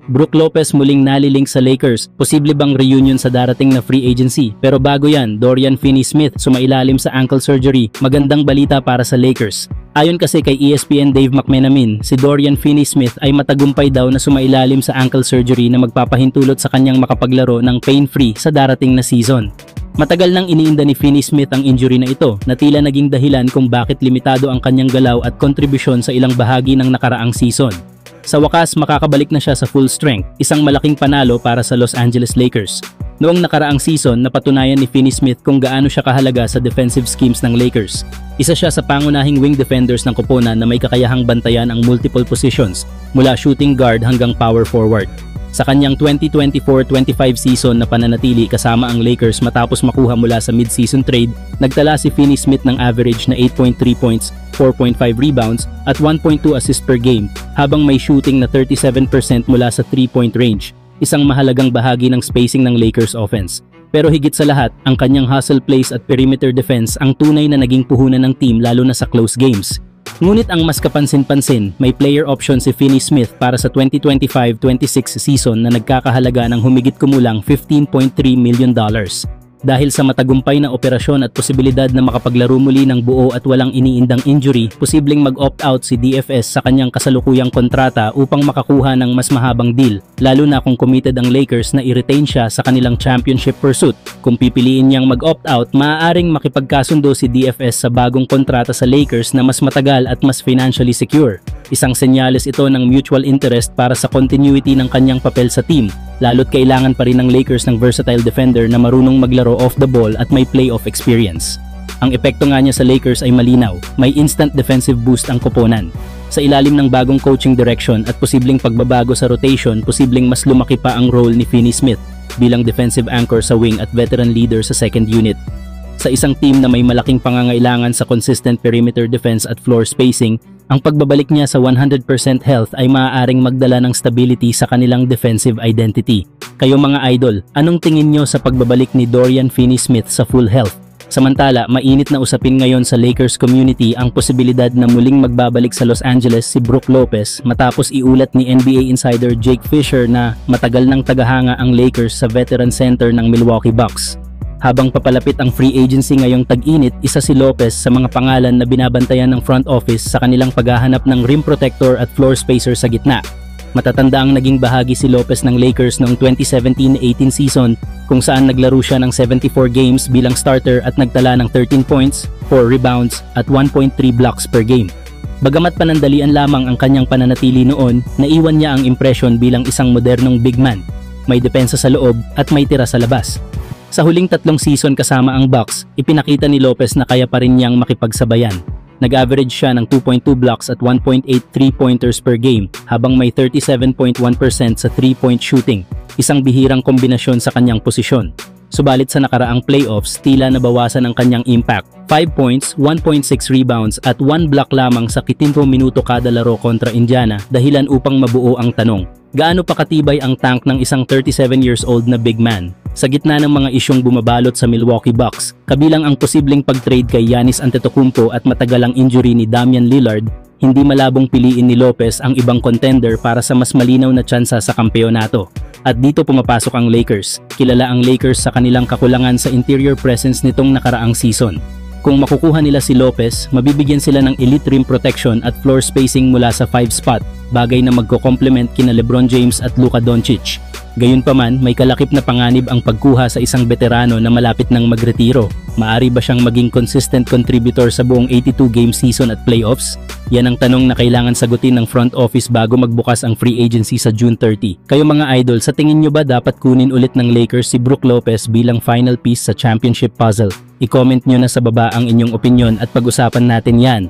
Brook Lopez muling nalilink sa Lakers, posible bang reunion sa darating na free agency? Pero bago yan, Dorian Finney-Smith sumailalim sa ankle surgery, magandang balita para sa Lakers. Ayon kasi kay ESPN Dave McMenamin, si Dorian Finney-Smith ay matagumpay daw na sumailalim sa ankle surgery na magpapahintulot sa kanyang makapaglaro ng pain-free sa darating na season. Matagal nang iniinda ni Finney-Smith ang injury na ito na tila naging dahilan kung bakit limitado ang kanyang galaw at kontribusyon sa ilang bahagi ng nakaraang season. Sa wakas, makakabalik na siya sa full strength, isang malaking panalo para sa Los Angeles Lakers. Noong nakaraang season, napatunayan ni Finney-Smith kung gaano siya kahalaga sa defensive schemes ng Lakers. Isa siya sa pangunahing wing defenders ng koponan na may kakayahang bantayan ang multiple positions, mula shooting guard hanggang power forward. Sa kanyang 2024-25 season na pananatili kasama ang Lakers matapos makuha mula sa mid-season trade, nagtala si Finney-Smith ng average na 8.3 points, 4.5 rebounds at 1.2 assists per game, habang may shooting na 37% mula sa 3-point range, isang mahalagang bahagi ng spacing ng Lakers offense. Pero higit sa lahat, ang kanyang hustle plays at perimeter defense ang tunay na naging puhunan ng team lalo na sa close games. Ngunit ang mas kapansin-pansin, may player option si Finney-Smith para sa 2025-26 season na nagkakahalaga ng humigit kumulang $15.3 million. Dahil sa matagumpay na operasyon at posibilidad na makapaglaro muli ng buo at walang iniindang injury, posibleng mag-opt-out si DFS sa kanyang kasalukuyang kontrata upang makakuha ng mas mahabang deal, lalo na kung committed ang Lakers na i-retain siya sa kanilang championship pursuit. Kung pipiliin niyang mag-opt-out, maaaring makipagkasundo si DFS sa bagong kontrata sa Lakers na mas matagal at mas financially secure. Isang senyales ito ng mutual interest para sa continuity ng kanyang papel sa team, lalo't kailangan pa rin ng Lakers ng versatile defender na marunong maglaro off the ball at may playoff experience. Ang epekto nga niya sa Lakers ay malinaw, may instant defensive boost ang koponan. Sa ilalim ng bagong coaching direction at posibleng pagbabago sa rotation, posibleng mas lumaki pa ang role ni Finney-Smith bilang defensive anchor sa wing at veteran leader sa second unit. Sa isang team na may malaking pangangailangan sa consistent perimeter defense at floor spacing, ang pagbabalik niya sa 100% health ay maaaring magdala ng stability sa kanilang defensive identity. Kayo mga idol, anong tingin nyo sa pagbabalik ni Dorian Finney-Smith sa full health? Samantala, mainit na usapin ngayon sa Lakers community ang posibilidad na muling magbabalik sa Los Angeles si Brook Lopez matapos iulat ni NBA insider Jake Fisher na matagal nang tagahanga ang Lakers sa veteran center ng Milwaukee Bucks. Habang papalapit ang free agency ngayong tag-init, isa si Lopez sa mga pangalan na binabantayan ng front office sa kanilang paghahanap ng rim protector at floor spacer sa gitna. Matatanda ang naging bahagi si Lopez ng Lakers noong 2017-18 season kung saan naglaro siya ng 74 games bilang starter at nagtala ng 13 points, 4 rebounds at 1.3 blocks per game. Bagamat panandalian lamang ang kanyang pananatili noon, naiwan niya ang impresyon bilang isang modernong big man, may depensa sa loob at may tira sa labas. Sa huling 3 season kasama ang Bucks, ipinakita ni Lopez na kaya pa rin niyang makipagsabayan. Nag-average siya ng 2.2 blocks at 1.8 3-pointers per game habang may 37.1% sa 3-point shooting, isang bihirang kombinasyon sa kanyang posisyon. Subalit sa nakaraang playoffs, tila nabawasan ang kanyang impact. 5 points, 1.6 rebounds at 1 block lamang sa 70 minuto kada laro kontra Indiana, dahilan upang mabuo ang tanong. Gaano pa katibay ang tank ng isang 37 years old na big man? Sa gitna ng mga isyong bumabalot sa Milwaukee Bucks, kabilang ang posibleng pag-trade kay Giannis Antetokounmpo at matagalang injury ni Damian Lillard, hindi malabong piliin ni Lopez ang ibang contender para sa mas malinaw na tsansa sa kampeonato. At dito pumapasok ang Lakers. Kilala ang Lakers sa kanilang kakulangan sa interior presence nitong nakaraang season. Kung makukuha nila si Lopez, mabibigyan sila ng elite rim protection at floor spacing mula sa 5 spot, bagay na magko-complement kina LeBron James at Luka Doncic. Gayunpaman, may kalakip na panganib ang pagkuha sa isang veterano na malapit nang magretiro. Maari ba siyang maging consistent contributor sa buong 82-game season at playoffs? Yan ang tanong na kailangan sagutin ng front office bago magbukas ang free agency sa June 30. Kayo mga idol, sa tingin nyo ba dapat kunin ulit ng Lakers si Brook Lopez bilang final piece sa championship puzzle? I-comment nyo na sa baba ang inyong opinion at pag-usapan natin yan.